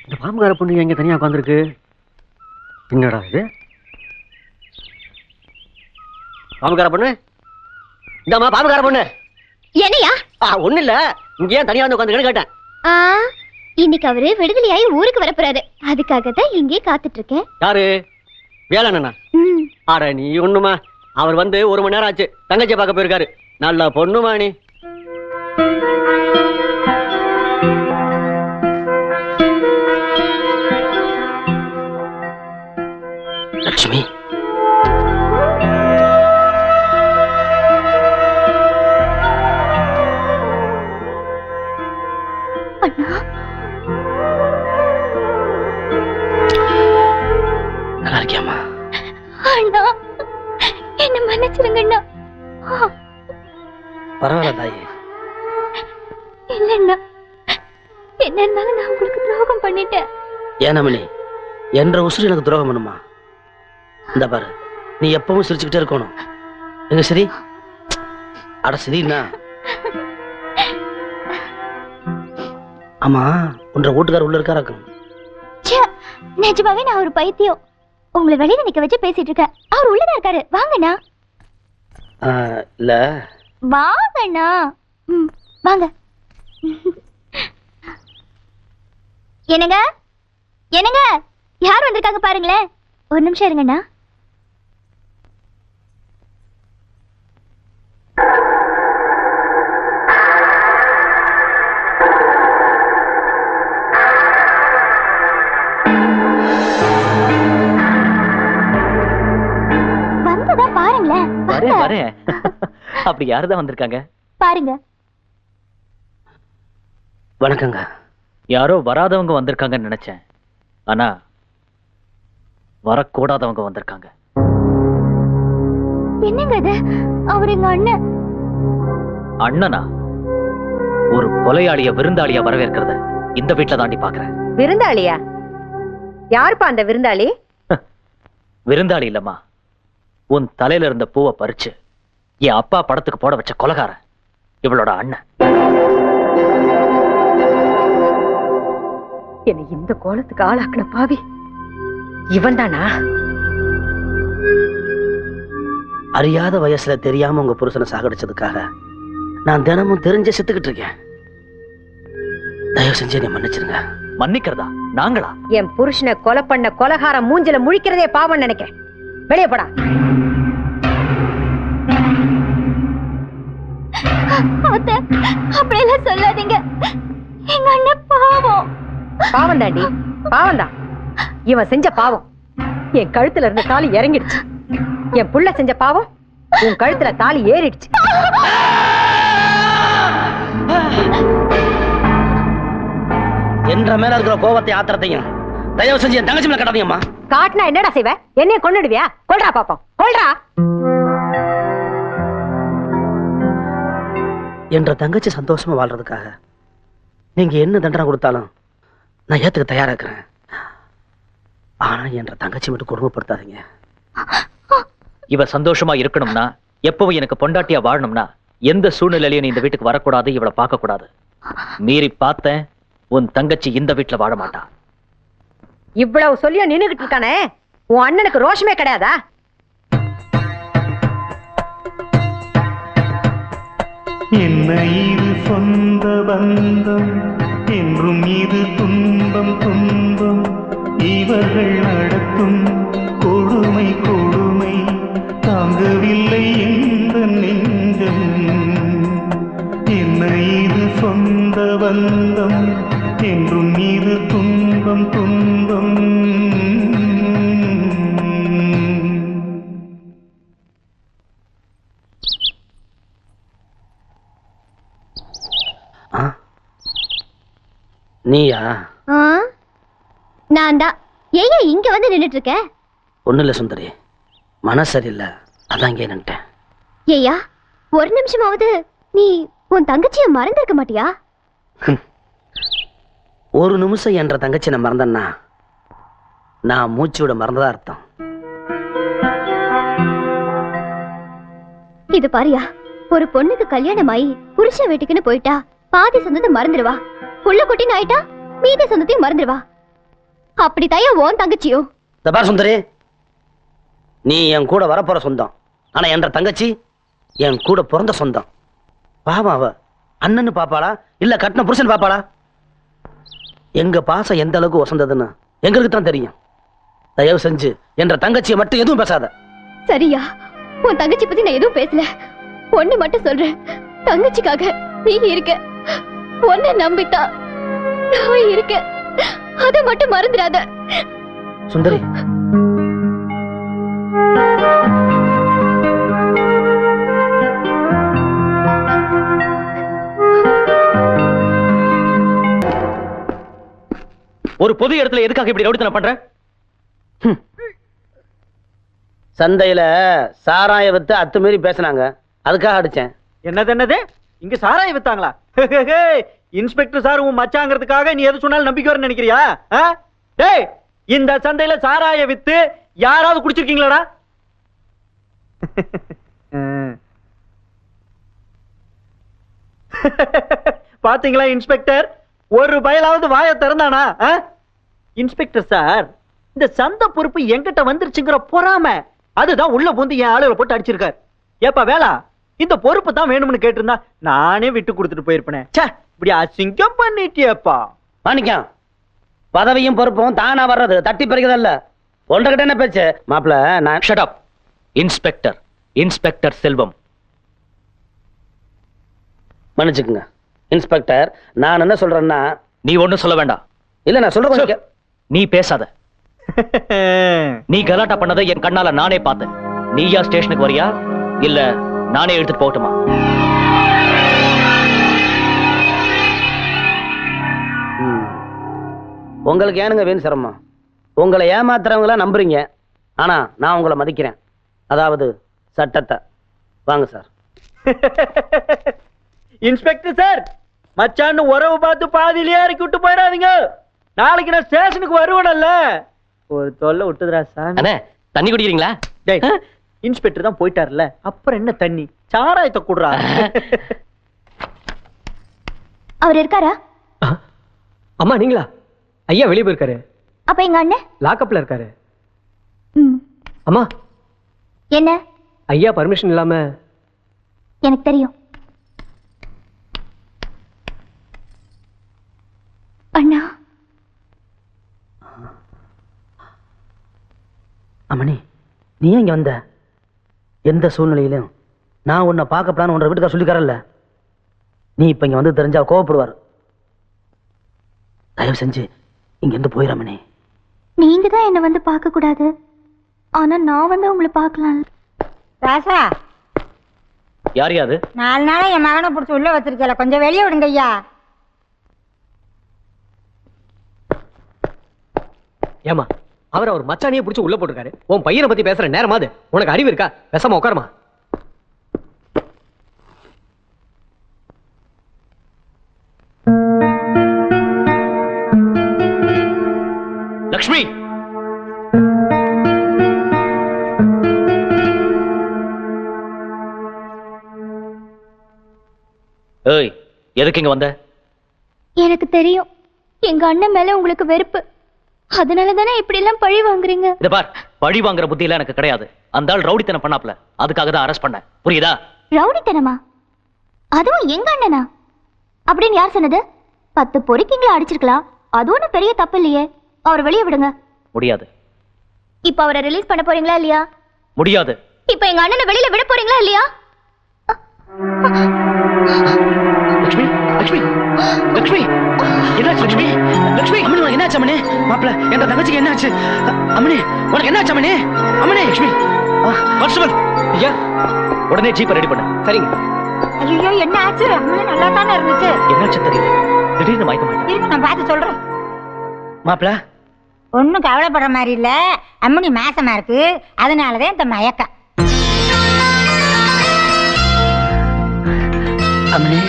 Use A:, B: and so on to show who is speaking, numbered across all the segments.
A: இந்த பாம்புகார பொண்ணு எங்க தனியா உட்காந்துருக்கு? என்னடா இது? பாம்புகார பொண்ணு, இந்தாமா பாம்புகார பொண்ணு.
B: என்னையா?
A: ஒண்ணு இல்ல, இங்க ஏன் தனியா வந்து உட்காந்துருக்கேன்னு கேட்டேன்.
B: இன்னைக்கு அவரு விடுதலையாயி ஊருக்கு வரப்போறாரு, அதுக்காக தான் இங்கே காத்துட்டு இருக்கேன்.
A: யாரு? வேலண்ணா? ஆட நீ ஒண்ணுமா, அவர் வந்து 1 மணி நேரம் ஆச்சு, தங்கச்சியை பார்க்க போயிருக்காரு. நல்ல பொண்ணுமா நீ. லட்சுமி,
B: அண்ணா
A: நல்லா இருக்கியாமா?
B: அண்ணா, என்ன மன்னிச்சிருங்க அண்ணா.
A: பரவாயில்ல தாயே.
B: இல்லண்ணா, என்ன இருந்தாலும் நான் உங்களுக்கு துரோகம் பண்ணிட்டேன்.
A: ஏனமணி, என்ற உசுறு எனக்கு துரோகம் பண்ணுமா? இந்த பாரு, நீ எப்பவும் சிரிச்சுக்கிட்டே இருக்கணும். எங்க சரி? அட சரிண்ணா. ஆமா, உன்ற வீட்டுக்கார உள்ள இருக்காராக்கும்?
B: நிஜமாவே நான் ஒரு பைத்தியம். உங்களை வெளியில நிக்க வச்சு பேசிட்டு இருக்கேன், அவர் உள்ளதான் இருக்காரு. வாங்கண்ணா.
A: இல்ல,
B: வாங்கண்ணா. வாங்க. என்னங்க என்னங்க, யார் வந்திருக்காங்க பாருங்களேன். ஒரு நிமிஷம் இருங்கண்ணா. வந்ததா பாருங்களேன்.
C: வரேன். அப்படி யாருதான் வந்திருக்காங்க
B: பாருங்க.
A: வணக்கங்க.
C: யாரோ வராதவங்க வந்திருக்காங்கன்னு நினைச்சேன், ஆனா வரக்கூடாதவங்க வந்திருக்காங்க.
B: என்னங்க இது? அவர் எங்க அண்ணன்.
C: அண்ணனா? ஒரு கொலையாளிய விருந்தாளியா வரவேற்கிறத இந்த வீட்டுல தாண்டி பாக்குறேன்.
D: விருந்தாளியா? யாருப்பா அந்த விருந்தாளி?
C: விருந்தாளி இல்லம்மா, உன் தலையில இருந்த பூவை பறிச்சு என் அப்பா படத்துக்கு போட வச்ச கொலைகாரன் இவளோட அண்ணன்.
D: என்னை இந்த கோலத்துக்கு ஆளாக்குன பாவி இவன் தானா?
A: அறியாத வயசுல தெரியாம உங்க புருஷனை சாகடிச்சதுக்காக நான் தினமும் தெரிஞ்ச செத்துக்கிட்டு இருக்கேன். தயவு செஞ்சு என்னை மன்னிச்சிருங்க.
C: மன்னிக்கிறதா? நாங்களா?
D: என் புருஷனை கொலை பண்ண கொலைகார மூஞ்சில முழிக்கிறதே பாவம் நினைக்கிறேன். வெளியே போடா.
B: அப்படியெல்லாம் சொல்லாதீங்க, எங்க அண்ணன் பாவம்.
D: பாவம் தாண்டி, பாவம் தான். இவன் செஞ்ச பாவம் என் கழுத்துல இருந்த தாலி இறங்கிடுச்சு. என் புள்ள செஞ்ச பாவம் உன் கழுத்துல தாலி ஏறிடுச்சு.
A: என்ற மேல இருக்கிற கோபத்தை ஆத்திரத்தையும் தயவு செஞ்சு என் தங்கச்சி மேல கட்டாதீங்கம்மா.
D: காட்டினா என்னடா செய்வ? என்னைய கொன்னுடுவியா? கொல்றா பாப்போம், கொல்றா.
A: என்ற தங்கச்சி சந்தோஷமா வாழ்றதுக்காக நீங்க என்ன தண்டனை கொடுத்தாலும் நான் ஏத்துக்க தயாரா இருக்கிறேன். ஆனா என்ற தங்கச்சி மட்டும் கொடுமைப்படுத்தாதீங்க.
C: இவ சந்தோஷமா இருக்கணும்னா, எப்பவும் எனக்கு பொண்டாட்டியா வாழணும்னா, எந்த சூழ்நிலையிலையும் நீ இந்த வீட்டுக்கு வரக்கூடாது, இவளை பார்க்க கூடாது. மீறி பார்த்தேன், உன் தங்கச்சி இந்த வீட்டுல வாழ மாட்டா.
D: இவ்வளவு சொல்லியா நின்னுகிட்டு இருக்கானே, உன் அண்ணனுக்கு ரோஷமே கிடையாதா?
E: என்ன இது சொந்த பந்தம் என்றும் இது துன்பம் துன்பம், இவர்கள் நடத்தும் கொடுமை கொடுமை தாங்கவில்லை எந்த நெஞ்சம். என்ன இது சொந்த பந்தம் என்றும் இது துன்பம் துன்பம்.
A: நீயா?
B: நான் தான். ஏன் இங்க வந்து நின்னுட்டு இருக்க?
A: ஒண்ணு இல்ல சுந்தரி, மனசு சரியில்லை, அதான் இங்கே நின்ட்டேன்.
B: ஏயா, ஒரு நிமிஷமாவது நீ உன் தங்கச்சிய மறந்திருக்க மாட்டியா?
A: ஒரு நிமிஷம் என்ற தங்கச்சி நான் மறந்தேன்னா நான் மூச்சு விட மறந்ததா அர்த்தம்.
B: இது பாரியா, ஒரு பொண்ணுக்கு கல்யாணம் ஆகி புருஷ வீட்டுக்குன்னு போயிட்டா பாதி சொந்தத்தை மறந்துடுவா. புள்ள குட்டின்னு ஆயிட்டா மீதி சொந்தத்தையும் மறந்துடுவா. அப்படி தயா ஓன் தங்கச்சியோ?
A: இந்த பார் சுந்தரி, நீ என் கூட வரப்போற சொந்தம். ஆனா என்ற தங்கச்சி என் கூட பிறந்த சொந்தம். பாவம், அவ அண்ணன்னு பாப்பாளா இல்ல கட்டின புருஷன் பாப்பாளா? எங்க பாசம் எந்த அளவுக்கு வசந்ததுன்னு எங்களுக்கு தான் தெரியும். தயவு செஞ்சு என்ற தங்கச்சியை மட்டும் எதுவும் பேசாத.
B: சரியா, உன் தங்கச்சி பத்தி நான் எதுவும் பேசல. ஒண்ணு மட்டும் சொல்றேன், தங்கச்சிக்காக நீ இருக்க, உன்னை நம்பித்தான் நான் இருக்க. அதை மட்டும் மறந்துடாத.
A: சுந்தரி,
C: ஒரு பொது இடத்துல எதுக்காக இப்படி ரவுடித்தனம் பண்ற?
A: சந்தையில சாராய வித்து அத்துமீறி பேசினாங்க, அதுக்காக அடிச்சேன்.
F: என்னது இங்க சாராய வித்தாங்களா? இன்ஸ்பெக்டர் சார் உன் மச்சாங்கிறதுக்காக நீ எது சொன்னாலும் நம்பிக்கை வரன்னு நினைக்கிறியா? டேய், இந்த சந்தையில சாராய வித்து யாராவது குடிச்சிருக்கீங்களாடா? பாத்தீங்களா இன்ஸ்பெக்டர், ஒரு பயலாவது வாயை திறந்தானா? இன்ஸ்பெக்டர் சார், இந்த சந்தை பொறுப்பு என்கிட்ட வந்துருச்சுங்கிற பொறாம அதுதான் உள்ள பூந்து என் ஆளுகளை போட்டு அடிச்சிருக்காரு. ஏப்பா வேளா, இந்த பொறுப்பு தான் வேணும்னு கேட்டிருந்தா நானே விட்டு கொடுத்துட்டு போயிருப்பேன். ச்சே, இப்படி அசிங்கம் பண்ணிட்டியப்பா.
A: மாணிக்கம், பதவியும் பொறுப்பும் தானா வர்றது, தட்டி பறிக்கிறதல்ல. ஒன்றகிட்ட என்ன பேச்சு மாப்பிள்ள? நான்
C: ஷட் அப். இன்ஸ்பெக்டர், இன்ஸ்பெக்டர் செல்வம்.
A: மன்னிச்சுக்குங்க இன்ஸ்பெக்டர், நான் என்ன சொல்றேன்னா,
C: நீ ஒண்ணும் சொல்ல வேண்டாம்.
A: இல்ல நான் சொல்றேன்.
C: நீ பேசாத. நீ கலாட்டா பண்ணதை என் கண்ணால நானே பார்த்தேன். நீயா ஸ்டேஷனுக்கு வரியா இல்ல நானே எடுத்துட்டு போகட்டுமா?
A: உங்களுக்கு ஏனுங்க வேணும் சிரமம்? உங்களை ஏமாத்துறவங்கள நம்புறீங்க, ஆனா நான் உங்களை மதிக்கிறேன். அதாவது சட்டத்தை. வாங்க சார்.
F: இன்ஸ்பெக்டர் சார், மச்சான்னு உறவு பார்த்து பாதியிலேயே இறக்கி விட்டு போயிடாதீங்க. நாளைக்கு நான் ஸ்டேஷனுக்கு வருவேன்ல, ஒரு தொல்லை விட்டுதுரா சார்.
C: அண்ணே, தண்ணி குடிக்கிறீங்களா?
F: டேய், இன்ஸ்பெக்டர் தான் போயிட்டார்ல, அப்புறம் என்ன தண்ணி? சாராயத்தை குடுறா.
B: அவர் இருக்காரா?
G: அம்மா நீங்களா? ஐயா வெளியே போயிருக்காரு.
B: அப்ப எங்க அண்ணன்
G: லாக்அப்ல இருக்காரு.
B: ம்.
G: அம்மா,
B: என்ன?
G: ஐயா பர்மிஷன் இல்லாம.
B: எனக்கு தெரியும் அண்ணா.
A: அம்மணி, நீ இங்க வந்த? எந்த சூழ்நிலையிலும் நான் உன்னை பார்க்கப்படான்னு உன்ற வீட்டுக்கார சொல்லிக்காரல்ல. நீ இப்ப இங்க வந்து தெரிஞ்சா கோவப்படுவார். தயவு செஞ்சு இங்க இருந்து போயிடாமணி.
B: நீங்க தான் என்ன வந்து பார்க்க கூடாது, ஆனா நான் வந்து உங்களை பார்க்கலாம்.
D: ராசா,
C: யார் யாது?
D: 4 நாளா என் மகனை பிடிச்சி உள்ள வச்சிருக்கல, கொஞ்சம் வெளியே விடுங்க ஐயா.
G: ஏமா, அவர் மச்சானியே பிடிச்சி உள்ள போட்டிருக்காரு. உன் பையனை பத்தி பேசுற நேரமாது உனக்கு அறிவு இருக்கா? பேசாம உட்காருமா.
C: லக்ஷ்மி, ஏய், எதுக்கு இங்க வந்த?
B: எனக்கு தெரியும் எங்க அண்ணன் மேல உங்களுக்கு வெறுப்பு, அதனால தானே இப்படி எல்லாம் பழி வாங்குறீங்க.
C: இத பார், பழி வாங்குற புத்தி எல்லாம் எனக்கு கிடையாது. அந்த ஆள் ரவுடித்தனம் பண்ணாப்ல, அதுக்காக தான் அரெஸ்ட் பண்ண. புரியுதா?
B: ரவுடித்தனமா? அதுவும் எங்க அண்ணனா? அப்படின்னு யார் சொன்னது? 10 பொறுக்கிங்களை அடிச்சிருக்கலாம், அது ஒன்றும் பெரிய தப்பு இல்லையே. அவரை வெளியே விடுங்க.
C: முடியாது.
B: இப்ப அவரை ரிலீஸ் பண்ண போறீங்களா இல்லையா?
C: முடியாது.
B: இப்ப எங்க அண்ணனை வெளியில விட போறீங்களா இல்லையா?
C: லக்ஷ்மி, லக்ஷ்மி, லக்ஷ்மி, என்னாச்சு லக்ஷ்மி? லக்ஷ்மி,
A: அம்மணி, உனக்கு என்னாச்சு அம்மணி? மாப்பிள்ள, என்ற தங்கச்சிக்கு என்னாச்சு? அம்மணி, உனக்கு என்னாச்சு அம்மணி? அம்மணி,
C: லக்ஷ்மி, கான்ஸ்டபிள்
G: ஐயா,
C: உடனே ஜீப்பை ரெடி பண்ணு.
G: சரிங்க.
D: ஐயோ, என்ன ஆச்சு? நல்லா தானே இருந்துச்சு.
C: என்னாச்சு தெரியல, திடீர்னு மயக்க மாட்டேன்.
D: இருக்கு, நான் பார்த்து சொல்றேன்.
A: மாப்பிள்ள,
D: ஒன்னும் கவலைப்படுற மாதிரி இல்ல, அம்மனி மாசமா இருக்கு, அதனாலதான் இந்த மயக்கம்.
A: அம்மணி.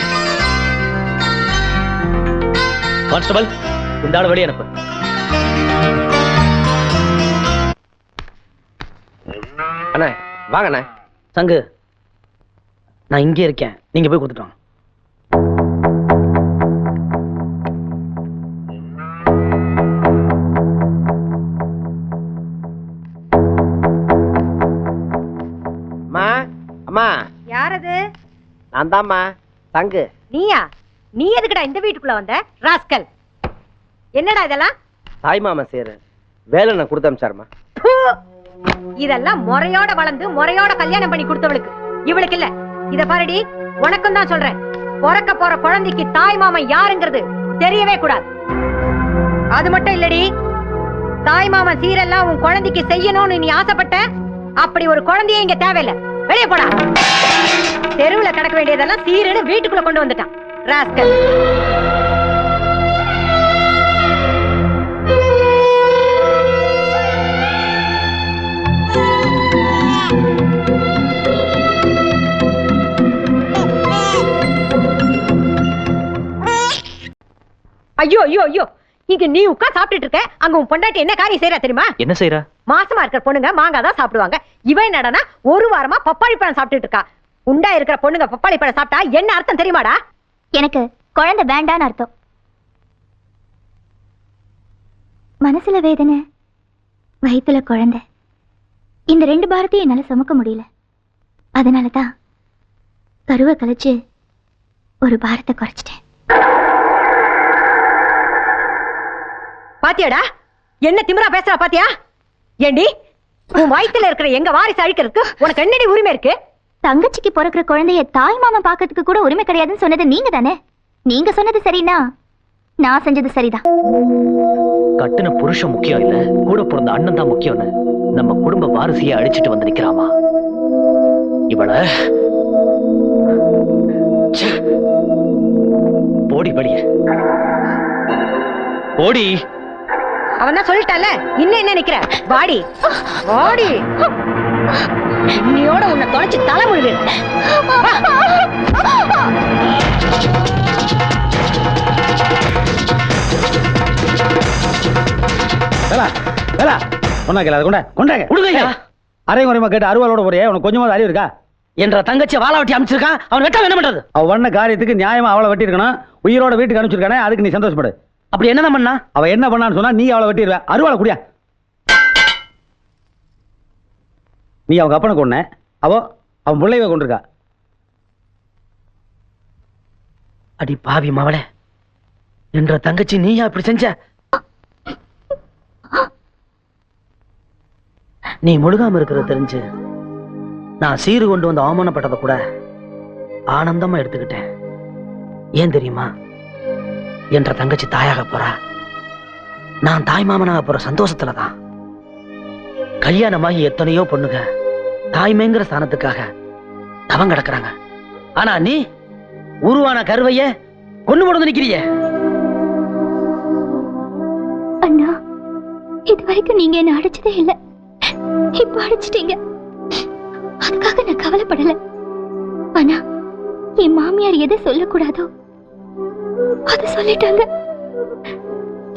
C: கான்ஸ்டபிள், இந்த ஆள் வெளியே அனுப்பு.
G: அண்ணா வாங்க அண்ணா.
A: சங்கு, நான் இங்கே இருக்கேன், நீங்க போய் கொடுத்துட்டோம்.
H: நான் தாம்மா தங்கு.
D: நீயா? நீ எதுக்குடா இந்த வீட்டுக்குள்ள வந்த ராஸ்கல்? என்னடா இதெல்லாம்?
H: தாய் மாமா சேரு வேலை நான் கொடுத்து அமிச்சாருமா.
D: ப்பு! இதெல்லாம் முறையோட வளர்ந்து முறையோட கல்யாணம் பண்ணி கொடுத்தவளுக்கு, இவளுக்கு இல்ல. இத பாருடி, உனக்கும் தான் சொல்றேன், பிறக்க போற குழந்தைக்கு தாய் மாமன் யாருங்கிறது தெரியவே கூடாது. அது மட்டும் இல்லடி, தாய் மாமன் சீரெல்லாம் உன் குழந்தைக்கு செய்யணும்னு நீ ஆசைப்பட்ட, அப்படி ஒரு குழந்தையே இங்க தேவையில்லை. வெளியே போடா. தெருவுல கிடக்க வேண்டியதெல்லாம் சீருன்னு வீட்டுக்குள்ள கொண்டு வந்துட்டான் ராஸ்கல். ஐயோ ஐயோ ஐயோ, இங்க நீ உட்கா சாப்பிட்டுட்டு இருக்க, அங்க உன் பொண்டாட்டி என்ன காரியம் செய்யறா தெரியுமா?
C: என்ன செய்யறா?
D: மாசமா இருக்கிற பொண்ணுங்க மாங்காய் தான் சாப்பிடுவாங்க. இவன் என்னடனா ஒரு வாரமா பப்பாளி பழம் சாப்பிட்டுட்டு இருக்கா. உண்டா இருக்கிற பொண்ணுங்க பப்பாளி பழம் சாப்பிட்டா என்ன அர்த்தம் தெரியுமாடா?
B: எனக்கு குழந்தை வேண்டான்னு அர்த்தம். மனசுல வேதனை, வயித்துல குழந்தை, இந்த 2 பாரத்தையும் என்னால சுமக்க முடியல. அதனாலதான் கருவை கழிச்சு ஒரு பாரத்தை குறைச்சிட்டேன்.
D: பாத்தியாடா என்ன திமிரா பேசுறா? பாத்தியா? ஏண்டி, உன் வயித்துல இருக்கிற எங்க வாரிசு அழிக்கிறதுக்கு உனக்கு என்னடி உரிமை இருக்கு?
B: தங்கச்சிக்கு பிறக்கிற குழந்தைய தாய் மாமன் பாக்கிறதுக்கு கூட உரிமை கிடையாதுன்னு சொன்னது நீங்க தானே. நீங்க சொன்னது சரினா நான் செஞ்சது சரிதான்.
C: கட்டுன புருஷன் முக்கியம் இல்ல, கூட பிறந்த அண்ணன் தான் முக்கியம்னு நம்ம குடும்ப வாரிசையை அழிச்சிட்டு வந்து நிக்கிறாமா இவள. போடி வெளிய போடி.
D: அவன் தான் சொல்லிட்டால, இன்னும் என்ன நிக்கிற? வாடி வாடி, இன்னையோட உன்னை தொலைச்சு தலை முழுது.
A: அரை குறைமா கேட்டு அறுவாலோட போறியே, உனக்கு கொஞ்சமாவது அறிவு இருக்கா? என்ற தங்கச்சி வாழ வெட்டி அமைச்சிருக்கான், அவன் வெட்ட என்ன பண்றது? அவ பண்ண காரியத்துக்கு நியாயமா அவளை வெட்டி இருக்கணும். உயிரோட வீட்டுக்கு அனுப்பிச்சிருக்கானே, அதுக்கு நீ சந்தோஷப்படு. அப்படி என்ன பண்ணா? அவ என்ன பண்ணான்னு சொன்னா நீ அவளை வெட்டிடுவ. அறுவாலை குடியா. நீ அவங்க அப்பனை கொன்ன, அவன் பிள்ளைவை கொண்டிருக்கா. அடி பாவி மவளே, என்ற தங்கச்சி நீயா இப்படி செஞ்ச? நீ முழுகாம இருக்கிறது தெரிஞ்சு நான் சீரு கொண்டு வந்து அவமானப்பட்டதை கூட ஆனந்தமா எடுத்துக்கிட்டேன். ஏன் தெரியுமா? என்ற தங்கச்சி தாயாக போறா, நான் தாய் மாமனாக போற சந்தோஷத்துலதான். கல்யாணமாகி எத்தனையோ பொண்ணுங்க தாய்மைங்கிற ஸ்தானத்துக்காக தவம் கிடக்குறாங்க. ஆனா நீ உருவான கருவைய கொண்டு போட்டு நிக்கிறிய.
B: அண்ணா, இது வரைக்கும் நீங்க என்ன அடிச்சதே இல்ல, இப்ப அடிச்சிட்டீங்க. அதுக்காக நான் கவலைப்படல. ஆனா என் மாமியார் எதை சொல்லக்கூடாதோ அத சொல்லிட்டாங்க.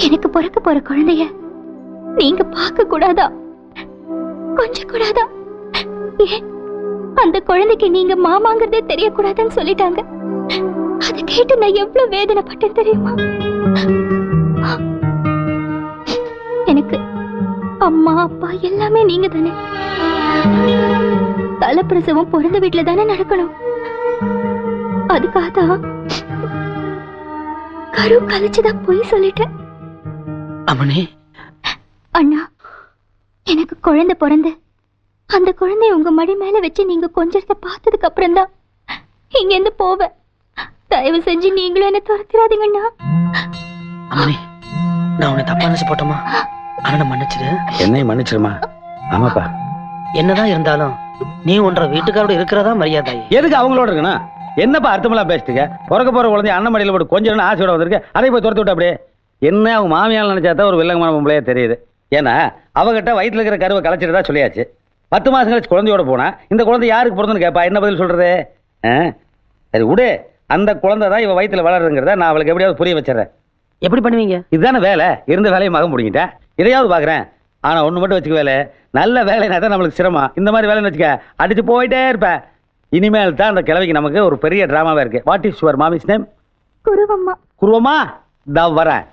B: எனக்கு பிறக்க போற குழந்தைய நீங்க பார்க்க கூடாதா? கொஞ்சம் கூடாதா? ஏன் அந்த குழந்தைக்கு நீங்க மாமாங்கிறதே தெரியக்கூடாதுன்னு சொல்லிட்டாங்க. அதை கேட்டு நான் எவ்வளவு வேதனைப்பட்டேன் தெரியுமா? எனக்கு அம்மா அப்பா எல்லாமே நீங்க தானே. தலைப்பிரசவம் பிறந்த வீட்டுல தானே நடக்கணும். அதுக்காக தான் கரு கலைச்சுதான் போய் சொல்லிட்டேன்.
A: அம்மனே,
B: அண்ணா, எனக்கு குழந்தை பிறந்து அந்த குழந்தைய உங்க மடி மேல வச்சு நீங்க கொஞ்சத்தை பார்த்ததுக்கு அப்புறம் தான் இங்க இருந்து போவேன். தயவு செஞ்சு நீங்களும் என்ன துரத்திராதீங்கண்ணா.
A: அம்மனே, நான் உன்னை தப்பா நினைச்சு போட்டோமா? அண்ணனை மன்னிச்சிரு. என்னையும் மன்னிச்சிருமா. ஆமாப்பா, என்னதான் இருந்தாலும் நீ ஒன்றரை வீட்டுக்காரோட இருக்கிறதா மரியாதை. எதுக்கு அவங்களோட இருக்கணும்? என்னப்பா அர்த்தமெல்லாம் பேசிட்டுக்க? பிறக்க போற குழந்தை அண்ணன் மடியில் போட்டு கொஞ்சம் ஆசையோட வந்திருக்கு, அதை போய் துரத்து விட்டு அப்படியே. என்ன அவங்க மாமியால் நினைச்சாதான் ஒரு வில்லங்கமான பொம்பளையா தெரியுது. ஏன்னா அவகிட்ட வயிற்றுல இருக்கிற கருவை கலைச்சிட்டு தான் சொல்லியாச்சு. 10 மாசம் கழிச்சு குழந்தையோட போனா இந்த குழந்தை யாருக்கு பிறந்தன்னு கேட்பா, என்ன பதில் சொல்றது? சரி விடு, அந்த குழந்தை தான் இவ வயிற்றுல வளருங்கிறத நான் அவளுக்கு எப்படியாவது புரிய வச்சிடறேன். எப்படி பண்ணுவீங்க? இதுதானே வேலை. இருந்த வேலையை மகம் முடிங்கிட்டேன், இதையாவது பாக்குறேன். ஆனா ஒண்ணு மட்டும் வச்சுக்க, வேலை நல்ல வேலைனா தான் நம்மளுக்கு சிரமம். இந்த மாதிரி வேலைன்னு வச்சுக்க அடிச்சு போயிட்டே இருப்பேன். இனிமேல் தான் அந்த கிழவிக்கு நமக்கு ஒரு பெரிய டிராமாவே இருக்கு. What is your mummy's name?
B: Kuruvamma.
A: Kuruvamma, தான் வரேன்.